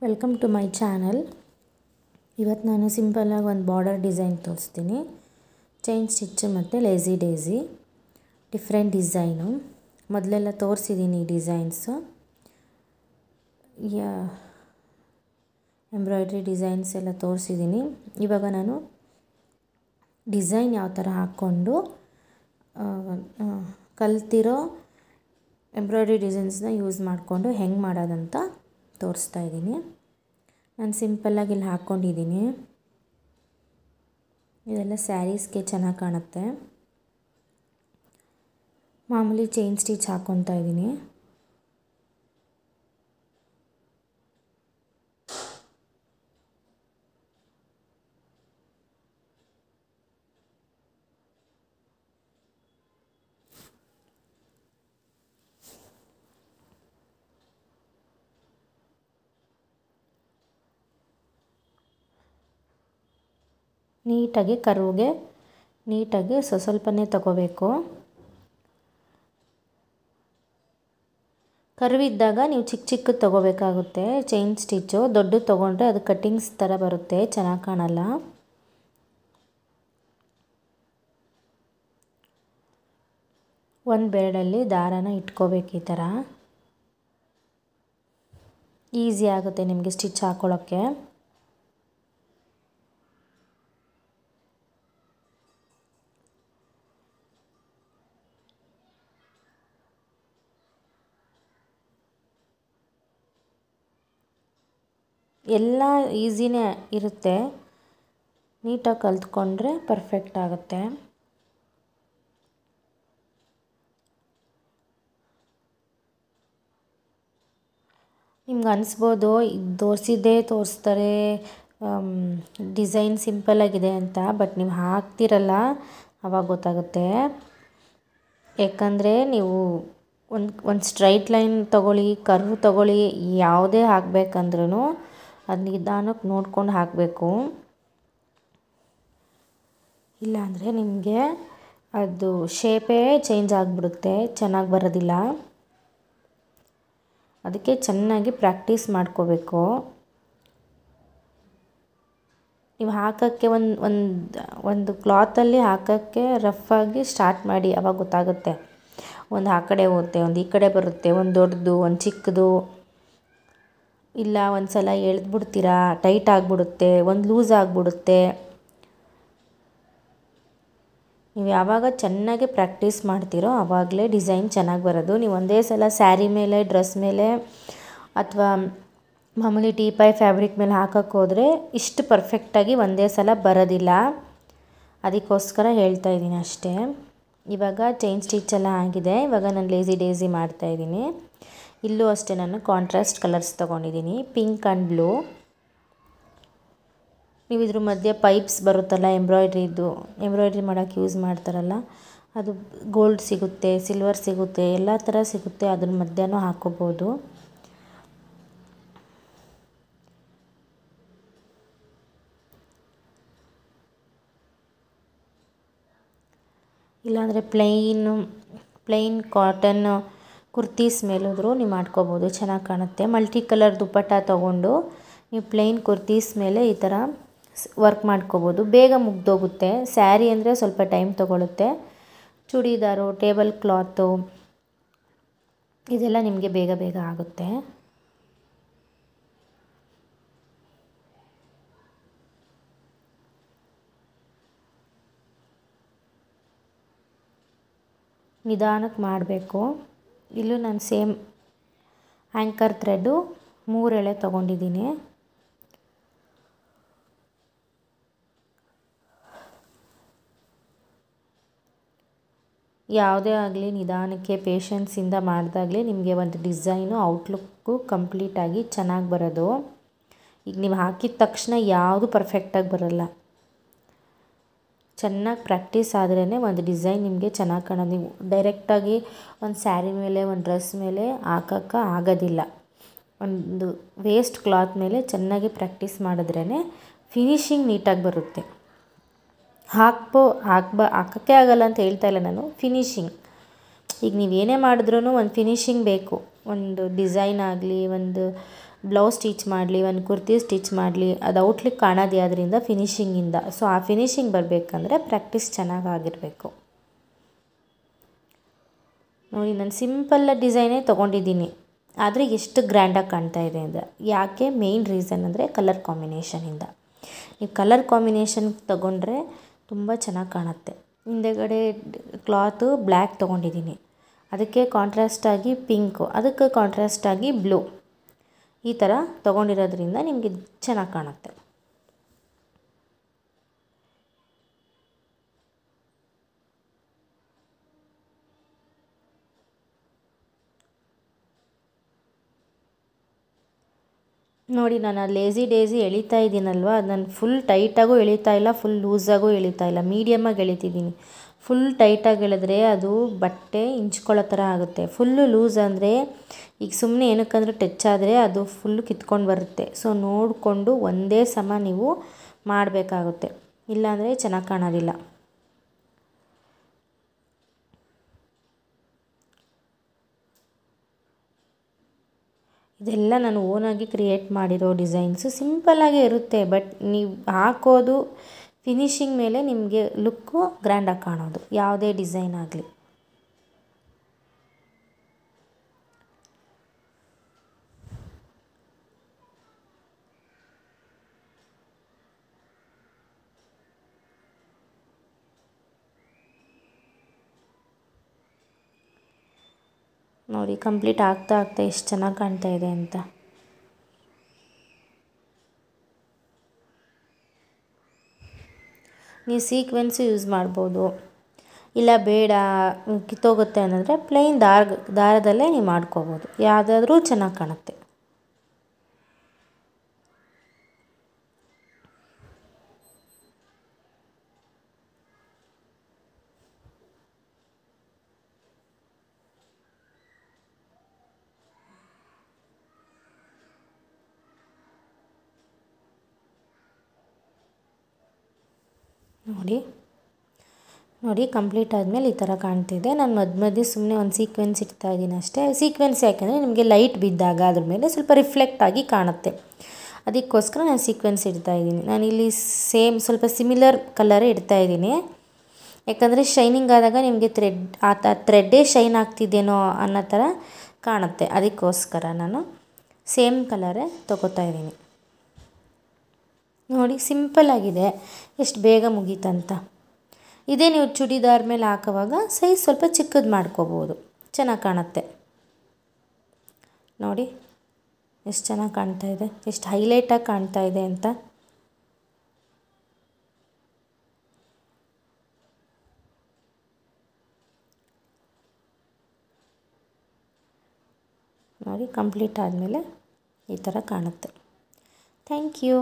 Welcome to my channel. ಇವತ್ತು ನಾನು ಸಿಂಪಲ್ಲಾಗಿ ಒಂದು ಬಾರ್ಡರ್ ಡಿಸೈನ್ ತೋರಿಸ್ತೀನಿ. ಚೈನ್ ಸ್ಟಿಚ್ ಮತ್ತು ಲೇಸಿ ಡೇಸಿ ಡಿಫ್ರೆಂಟ್ ಡಿಸೈನು. ಮೊದಲೆಲ್ಲ ತೋರಿಸಿದ್ದೀನಿ ಈ ಡಿಸೈನ್ಸು. ಎಂಬ್ರಾಯ್ಡ್ರಿ ಡಿಸೈನ್ಸ್ ಎಲ್ಲ ತೋರಿಸಿದ್ದೀನಿ. ಇವಾಗ ನಾನು ಡಿಸೈನ್ ಯಾವ ಥರ ಹಾಕ್ಕೊಂಡು ಕಲ್ತಿರೋ ಎಂಬ್ರಾಯ್ಡ್ರಿ ಡಿಸೈನ್ಸ್ನ ಯೂಸ್ ಮಾಡಿಕೊಂಡು ಹೆಂಗೆ ಮಾಡೋದಂತ ತೋರಿಸ್ತಾ ಇದ್ದೀನಿ. ನಾನು ಸಿಂಪಲ್ಲಾಗಿ ಇಲ್ಲಿ ಹಾಕ್ಕೊಂಡಿದ್ದೀನಿ. ಇದೆಲ್ಲ ಸ್ಯಾರೀಸ್ಗೆ ಚೆನ್ನಾಗಿ ಕಾಣುತ್ತೆ. ಮಾಮೂಲಿ ಚೈನ್ ಸ್ಟಿಚ್ ಹಾಕ್ಕೊತಾ ಇದ್ದೀನಿ. ನೀಟಾಗಿ ಕರ್ವ್ಗೆ ನೀಟಾಗಿ ಸ್ವಲ್ಪನೇ ತಗೋಬೇಕು. ಕರ್ವ್ ಇದ್ದಾಗ ನೀವು ಚಿಕ್ಕ ಚಿಕ್ಕದು ತೊಗೋಬೇಕಾಗುತ್ತೆ. ಚೈನ್ ಸ್ಟಿಚ್ಚು ದೊಡ್ಡದು ತೊಗೊಂಡ್ರೆ ಅದು ಕಟ್ಟಿಂಗ್ಸ್ ಥರ ಬರುತ್ತೆ, ಚೆನ್ನಾಗಿ ಕಾಣಲ್ಲ. ಒಂದು ಬೆರಳಲ್ಲಿ ದಾರಾನ ಇಟ್ಕೋಬೇಕು. ಈ ಥರ ಈಸಿ ಆಗುತ್ತೆ ನಿಮಗೆ ಸ್ಟಿಚ್ ಹಾಕ್ಕೊಳ್ಳೋಕ್ಕೆ. ಎಲ್ಲ ಈಸಿನೇ ಇರುತ್ತೆ, ನೀಟಾಗಿ ಕಲ್ತ್ಕೊಂಡ್ರೆ ಪರ್ಫೆಕ್ಟ್ ಆಗುತ್ತೆ. ನಿಮ್ಗೆ ಅನಿಸ್ಬೋದು ತೋರಿಸ್ತಾರೆ ಡಿಸೈನ್ ಸಿಂಪಲ್ಲಾಗಿದೆ ಅಂತ. ಬಟ್ ನೀವು ಹಾಕ್ತಿರಲ್ಲ ಆವಾಗ ಗೊತ್ತಾಗುತ್ತೆ. ಯಾಕಂದರೆ ನೀವು ಒಂದು ಸ್ಟ್ರೈಟ್ ಲೈನ್ ತೊಗೊಳ್ಳಿ, ಕರ್ವ್ ತೊಗೊಳ್ಳಿ, ಯಾವುದೇ ಹಾಕಬೇಕಂದ್ರೂ ಅದು ನಿಧಾನಕ್ಕೆ ನೋಡ್ಕೊಂಡು ಹಾಕಬೇಕು. ಇಲ್ಲಾಂದರೆ ನಿಮಗೆ ಅದು ಶೇಪೇ ಚೇಂಜ್ ಆಗಿಬಿಡುತ್ತೆ, ಚೆನ್ನಾಗಿ ಬರೋದಿಲ್ಲ. ಅದಕ್ಕೆ ಚೆನ್ನಾಗಿ ಪ್ರಾಕ್ಟೀಸ್ ಮಾಡ್ಕೋಬೇಕು. ನೀವು ಹಾಕೋಕ್ಕೆ ಒಂದು ಕ್ಲಾತಲ್ಲಿ ಹಾಕೋಕ್ಕೆ ರಫಾಗಿ ಸ್ಟಾರ್ಟ್ ಮಾಡಿ, ಆವಾಗ ಗೊತ್ತಾಗುತ್ತೆ. ಒಂದು ಆ ಕಡೆ ಹೋಗುತ್ತೆ, ಒಂದು ಈ ಕಡೆ ಬರುತ್ತೆ, ಒಂದು ದೊಡ್ಡದು ಒಂದು ಚಿಕ್ಕದು. ಇಲ್ಲ ಒಂದು ಸಲ ಎಳೆದ್ಬಿಡ್ತೀರಾ, ಟೈಟ್ ಆಗಿಬಿಡುತ್ತೆ, ಒಂದು ಲೂಸ್ ಆಗಿಬಿಡುತ್ತೆ. ನೀವು ಯಾವಾಗ ಚೆನ್ನಾಗಿ ಪ್ರಾಕ್ಟೀಸ್ ಮಾಡ್ತೀರೋ ಆವಾಗಲೇ ಡಿಸೈನ್ ಚೆನ್ನಾಗಿ ಬರೋದು. ನೀವು ಒಂದೇ ಸಲ ಸ್ಯಾರಿ ಮೇಲೆ, ಡ್ರೆಸ್ ಮೇಲೆ ಅಥವಾ ಮಾಮೂಲಿ ಟೀಪೈ ಫ್ಯಾಬ್ರಿಕ್ ಮೇಲೆ ಹಾಕೋಕ್ಕೆ ಹೋದರೆ ಇಷ್ಟು ಪರ್ಫೆಕ್ಟಾಗಿ ಒಂದೇ ಸಲ ಬರೋದಿಲ್ಲ. ಅದಕ್ಕೋಸ್ಕರ ಹೇಳ್ತಾ ಇದ್ದೀನಿ ಅಷ್ಟೇ. ಇವಾಗ ಚೈನ್ ಸ್ಟಿಚ್ ಎಲ್ಲ ಆಗಿದೆ. ಇವಾಗ ನಾನು ಲೇಸಿ ಡೇಸಿ ಮಾಡ್ತಾಯಿದ್ದೀನಿ. ಇಲ್ಲೂ ಅಷ್ಟೇ ನಾನು ಕಾಂಟ್ರಾಸ್ಟ್ ಕಲರ್ಸ್ ತೊಗೊಂಡಿದ್ದೀನಿ, ಪಿಂಕ್ ಆ್ಯಂಡ್ ಬ್ಲೂ. ನೀವು ಇದ್ರ ಮಧ್ಯೆ ಪೈಪ್ಸ್ ಬರುತ್ತಲ್ಲ ಎಂಬ್ರಾಯ್ಡ್ರಿ ಮಾಡೋಕ್ಕೆ ಯೂಸ್ ಮಾಡ್ತಾರಲ್ಲ, ಅದು ಗೋಲ್ಡ್ ಸಿಗುತ್ತೆ, ಸಿಲ್ವರ್ ಸಿಗುತ್ತೆ, ಎಲ್ಲ ಥರ ಸಿಗುತ್ತೆ. ಅದ್ರ ಮಧ್ಯನೂ ಹಾಕ್ಕೋಬೋದು. ಇಲ್ಲಾಂದರೆ ಪ್ಲೈನ್ ಕಾಟನ್ ಕುರ್ತೀಸ್ ಮೇಲಾದರೂ ನೀವು ಮಾಡ್ಕೋಬೋದು, ಚೆನ್ನಾಗಿ ಕಾಣುತ್ತೆ. ಮಲ್ಟಿ ಕಲರ್ ದುಪ್ಪಟ್ಟ ತೊಗೊಂಡು ನೀವು ಪ್ಲೈನ್ ಕುರ್ತೀಸ್ ಮೇಲೆ ಈ ಥರ ವರ್ಕ್ ಮಾಡ್ಕೋಬೋದು. ಬೇಗ ಮುಗ್ದೋಗುತ್ತೆ. ಸ್ಯಾರಿ ಅಂದರೆ ಸ್ವಲ್ಪ ಟೈಮ್ ತೊಗೊಳುತ್ತೆ. ಚೂಡಿದಾರು, ಟೇಬಲ್ ಕ್ಲಾತು ಇದೆಲ್ಲ ನಿಮಗೆ ಬೇಗ ಬೇಗ ಆಗುತ್ತೆ. ನಿಧಾನಕ್ಕೆ ಮಾಡಬೇಕು. ಇಲ್ಲೂ ನಾನು ಸೇಮ್ ಆ್ಯಂಕರ್ ಥ್ರೆಡ್ಡು 3 ಎಳೆ ತೊಗೊಂಡಿದ್ದೀನಿ. ಯಾವುದೇ ಆಗಲಿ ನಿಧಾನಕ್ಕೆ ಪೇಷನ್ಸಿಂದ ಮಾಡಿದಾಗಲೇ ನಿಮಗೆ ಒಂದು ಡಿಸೈನು ಔಟ್ಲುಕ್ಕು ಕಂಪ್ಲೀಟಾಗಿ ಚೆನ್ನಾಗಿ ಬರೋದು. ಈಗ ನೀವು ಹಾಕಿದ ತಕ್ಷಣ ಯಾವುದು ಪರ್ಫೆಕ್ಟಾಗಿ ಬರೋಲ್ಲ. ಚೆನ್ನಾಗಿ ಪ್ರಾಕ್ಟೀಸ್ ಆದ್ರೇ ಒಂದು ಡಿಸೈನ್ ನಿಮಗೆ ಚೆನ್ನಾಗಿ ಕಾಣೋದು. ನೀವು ಡೈರೆಕ್ಟಾಗಿ ಒಂದು ಸ್ಯಾರಿ ಮೇಲೆ, ಒಂದು ಡ್ರೆಸ್ ಮೇಲೆ ಹಾಕೋಕ್ಕೆ ಆಗೋದಿಲ್ಲ. ಒಂದು ವೇಸ್ಟ್ ಕ್ಲಾತ್ ಮೇಲೆ ಚೆನ್ನಾಗಿ ಪ್ರಾಕ್ಟೀಸ್ ಮಾಡಿದ್ರೇ ಫಿನಿಶಿಂಗ್ ನೀಟಾಗಿ ಬರುತ್ತೆ. ಹಾಕೋಕ್ಕೆ ಆಗಲ್ಲ ಅಂತ ಹೇಳ್ತಾ ಇಲ್ಲ ನಾನು, ಫಿನಿಶಿಂಗ್ ಈಗ ನೀವು ಏನೇ ಮಾಡಿದ್ರೂ ಒಂದು ಫಿನಿಶಿಂಗ್ ಬೇಕು. ಒಂದು ಡಿಸೈನ್ ಆಗಲಿ, ಒಂದು ಬ್ಲೌಸ್ ಸ್ಟಿಚ್ ಮಾಡಲಿ, ಒಂದು ಕುರ್ತಿ ಸ್ಟಿಚ್ ಮಾಡಲಿ, ಅದು ಔಟ್ಲಿಕ್ ಕಾಣೋದು ಅದರಿಂದ ಫಿನಿಶಿಂಗಿಂದ. ಸೊ ಆ ಫಿನಿಶಿಂಗ್ ಬರಬೇಕಂದ್ರೆ ಪ್ರಾಕ್ಟೀಸ್ ಚೆನ್ನಾಗಾಗಿರಬೇಕು. ನೋಡಿ, ನಾನು ಸಿಂಪಲ್ ಡಿಸೈನೇ ತೊಗೊಂಡಿದ್ದೀನಿ, ಆದರೆ ಎಷ್ಟು ಗ್ರ್ಯಾಂಡಾಗಿ ಕಾಣ್ತಾ ಇದೆ ಅಂದರೆ ಯಾಕೆ, ಮೇಯ್ನ್ ರೀಸನ್ ಅಂದರೆ ಕಲರ್ ಕಾಂಬಿನೇಷನಿಂದ. ನೀವು ಕಲರ್ ಕಾಂಬಿನೇಷನ್ ತೊಗೊಂಡ್ರೆ ತುಂಬ ಚೆನ್ನಾಗಿ ಕಾಣುತ್ತೆ. ಹಿಂದೆಗಡೆ ಕ್ಲಾತು ಬ್ಲ್ಯಾಕ್ ತೊಗೊಂಡಿದ್ದೀನಿ, ಅದಕ್ಕೆ ಕಾಂಟ್ರಾಸ್ಟಾಗಿ ಪಿಂಕು, ಅದಕ್ಕೆ ಕಾಂಟ್ರಾಸ್ಟಾಗಿ ಬ್ಲೂ, ಈ ಥರ ತೊಗೊಂಡಿರೋದ್ರಿಂದ ನಿಮಗೆ ಚೆನ್ನಾಗಿ ಕಾಣುತ್ತೆ. ನೋಡಿ, ನಾನು ಲೇಸಿ ಡೇಸಿ ಎಳಿತಾ ಇದ್ದೀನಲ್ವ, ಅದು ನಾನು ಫುಲ್ ಟೈಟಾಗೂ ಎಳಿತಾ ಇಲ್ಲ, ಫುಲ್ ಲೂಸಾಗೂ ಎಳಿತಾ ಇಲ್ಲ, ಮೀಡಿಯಮಾಗಿ ಎಳಿತಿದ್ದೀನಿ. ಫುಲ್ ಟೈಟಾಗಿ ಎಳೆದ್ರೆ ಅದು ಬಟ್ಟೆ ಹಿಂಚ್ಕೊಳ್ಳೋ ಥರ ಆಗುತ್ತೆ. ಫುಲ್ಲು ಲೂಸ್ ಅಂದರೆ ಈಗ ಸುಮ್ಮನೆ ಏನಕ್ಕಂದ್ರೆ ಟಚ್ ಆದರೆ ಅದು ಫುಲ್ಲು ಕಿತ್ಕೊಂಡು ಬರುತ್ತೆ. ಸೊ ನೋಡಿಕೊಂಡು ಒಂದೇ ಸಮ ನೀವು ಮಾಡಬೇಕಾಗುತ್ತೆ, ಇಲ್ಲಾಂದರೆ ಚೆನ್ನಾಗಿ ಕಾಣೋದಿಲ್ಲ. ಇದೆಲ್ಲ ನಾನು ಓನಾಗಿ ಕ್ರಿಯೇಟ್ ಮಾಡಿರೋ ಡಿಸೈನ್ಸು. ಸಿಂಪಲ್ಲಾಗೇ ಇರುತ್ತೆ, ಬಟ್ ನೀವು ಹಾಕೋದು ಫಿನಿಶಿಂಗ್ ಮೇಲೆ ನಿಮಗೆ ಲುಕ್ಕು ಗ್ರ್ಯಾಂಡಾಗಿ ಕಾಣೋದು, ಯಾವುದೇ ಡಿಸೈನ್ ಆಗಲಿ. ನೋಡಿ, ಕಂಪ್ಲೀಟ್ ಆಗ್ತಾ ಆಗ್ತಾ ಎಷ್ಟು ಚೆನ್ನಾಗಿ ಕಾಣ್ತಾ ಇದೆ ಅಂತ. ನೀವು ಸೀಕ್ವೆನ್ಸು ಯೂಸ್ ಮಾಡ್ಬೋದು, ಇಲ್ಲ ಬೇಡ ಕಿತ್ತೋಗುತ್ತೆ ಅನ್ನೋದ್ರೆ ಪ್ಲೈನ್ ದಾರದಲ್ಲೇ ನೀವು ಮಾಡ್ಕೋಬೋದು, ಯಾವುದಾದ್ರೂ ಚೆನ್ನಾಗಿ ಕಾಣುತ್ತೆ. ನೋಡಿ ಕಂಪ್ಲೀಟ್ ಆದಮೇಲೆ ಈ ಥರ ಕಾಣ್ತಿದೆ. ನಾನು ಮಧ್ಯೆ ಸುಮ್ಮನೆ ಒಂದು ಸೀಕ್ವೆನ್ಸ್ ಇಡ್ತಾ ಇದ್ದೀನಿ ಅಷ್ಟೇ. ಸೀಕ್ವೆನ್ಸ್ ಯಾಕೆಂದರೆ ನಿಮಗೆ ಲೈಟ್ ಬಿದ್ದಾಗ ಅದ್ರ ಮೇಲೆ ಸ್ವಲ್ಪ ರಿಫ್ಲೆಕ್ಟ್ ಆಗಿ ಕಾಣುತ್ತೆ, ಅದಕ್ಕೋಸ್ಕರ ನಾನು ಸೀಕ್ವೆನ್ಸ್ ಇಡ್ತಾ ಇದ್ದೀನಿ. ನಾನಿಲ್ಲಿ ಸೇಮ್ ಸ್ವಲ್ಪ ಸಿಮಿಲರ್ ಕಲರೇ ಇಡ್ತಾ ಇದ್ದೀನಿ, ಯಾಕಂದರೆ ಶೈನಿಂಗ್ ಆದಾಗ ನಿಮಗೆ ಥ್ರೆಡ್ಡೇ ಶೈನ್ ಆಗ್ತಿದ್ದೇನೋ ಅನ್ನೋ ಥರ ಕಾಣುತ್ತೆ, ಅದಕ್ಕೋಸ್ಕರ ನಾನು ಸೇಮ್ ಕಲರೇ ತೊಗೋತಾ ಇದ್ದೀನಿ. ನೋಡಿ, ಸಿಂಪಲ್ಲಾಗಿದೆ, ಎಷ್ಟು ಬೇಗ ಮುಗೀತಂತ. ಇದೇ ನೀವು ಚೂಡಿದಾರ್ ಮೇಲೆ ಹಾಕೋವಾಗ ಸೈಜ್ ಸ್ವಲ್ಪ ಚಿಕ್ಕದು ಮಾಡ್ಕೋಬೋದು, ಚೆನ್ನಾಗಿ ಕಾಣುತ್ತೆ. ನೋಡಿ ಎಷ್ಟು ಚೆನ್ನಾಗಿ ಕಾಣ್ತಾ ಇದೆ, ಎಷ್ಟು ಹೈಲೈಟಾಗಿ ಕಾಣ್ತಾ ಇದೆ ಅಂತ. ನೋಡಿ, ಕಂಪ್ಲೀಟ್ ಆದಮೇಲೆ ಈ ಥರ ಕಾಣುತ್ತೆ. Thank you.